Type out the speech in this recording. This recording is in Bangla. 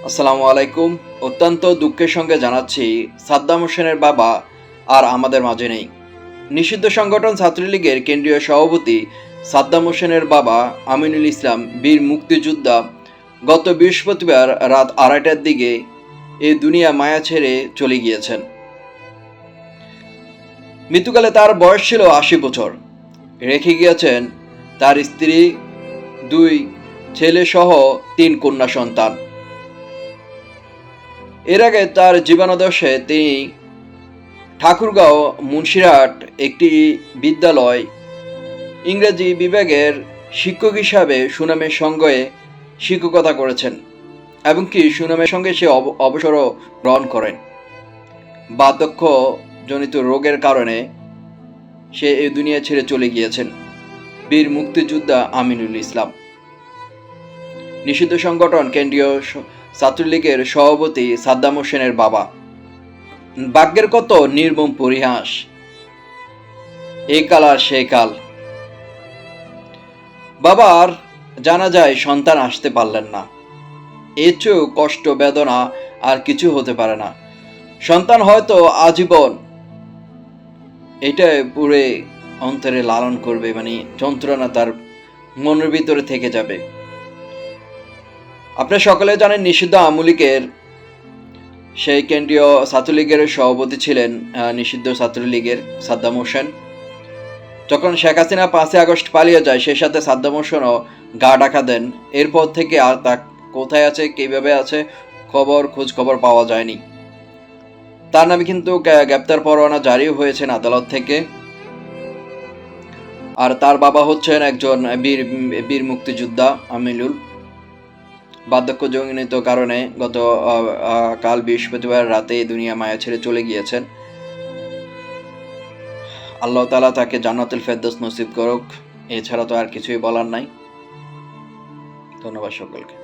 আসসালামু আলাইকুম। অত্যন্ত দুঃখের সঙ্গে জানাচ্ছি সাদ্দাম হোসেনের বাবা আর আমাদের মাঝে নেই। নিষিদ্ধ সংগঠন ছাত্রলীগের কেন্দ্রীয় সভাপতি সাদ্দাম হোসেনের বাবা আমিনুল ইসলাম বীর মুক্তিযোদ্ধা গত বৃহস্পতিবার রাত 2:30টার দিকে এই দুনিয়া মায়া ছেড়ে চলে গিয়েছেন। মৃত্যুকালে তার বয়স ছিল 80 বছর। রেখে গিয়েছেন তার স্ত্রী, 2 ছেলে সহ 3 কন্যা সন্তান। এর আগে তার জীবনাদর্শে তিনি ঠাকুরগাঁও মুন্সিরহাট একটি বিদ্যালয় ইংরেজি বিভাগের শিক্ষক হিসাবে সুনামের সঙ্গে শিক্ষকতা করেছেন এবং কি সুনামের সঙ্গে সে অবসরও গ্রহণ করেন। বার্ধক্যজনিত রোগের কারণে সে এই দুনিয়া ছেড়ে চলে গিয়েছেন বীর মুক্তিযোদ্ধা আমিনুল ইসলাম। নিষিদ্ধ সংগঠন কেন্দ্রীয় ছাত্রলীগের সভাপতি সাদ্দাম হোসেনের বাবা। ভাগ্যের কত নির্মম পরিহাস, এই কাল আর সেই কাল। বাবার জানাজায় সন্তান আসতে পারলেন না, এর চেয়েও কষ্ট বেদনা আর কিছু হতে পারে না। সন্তান হয়তো আজীবন এটা পুরে অন্তরে লালন করবে, মানে যন্ত্রণা তার মনের ভিতরে থেকে যাবে। আপনারা সকলে জানেন নিষিদ্ধ আওয়ামী লীগের সেই কেন্দ্রীয় ছাত্রলীগের সভাপতি ছিলেন নিষিদ্ধ ছাত্রলীগের সাদ্দাম হোসেন। যখন শেখ হাসিনা 5 আগস্ট পালিয়ে যায়, সেই সাথে সাদ্দাম হোসেনও গা ঢাকা দেন। এরপর থেকে আর তা কোথায় আছে, কিভাবে আছে, খোঁজ খবর পাওয়া যায়নি। তার নামে কিন্তু গ্রেপ্তার পরোয়ানা জারি হয়েছেন আদালত থেকে। আর তার বাবা হচ্ছেন একজন বীর মুক্তিযোদ্ধা আমিনুল। বার্ধক্যজনিত কারণে কাল বৃহস্পতিবার রাতে দুনিয়া মায়া ছেড়ে চলে গিয়েছেন। আল্লাহ তাআলা তাকে জান্নাতুল ফেরদৌস নসিব করুক। এছাড়া তো আর কিছুই বলার নাই। ধন্যবাদ সকলকে।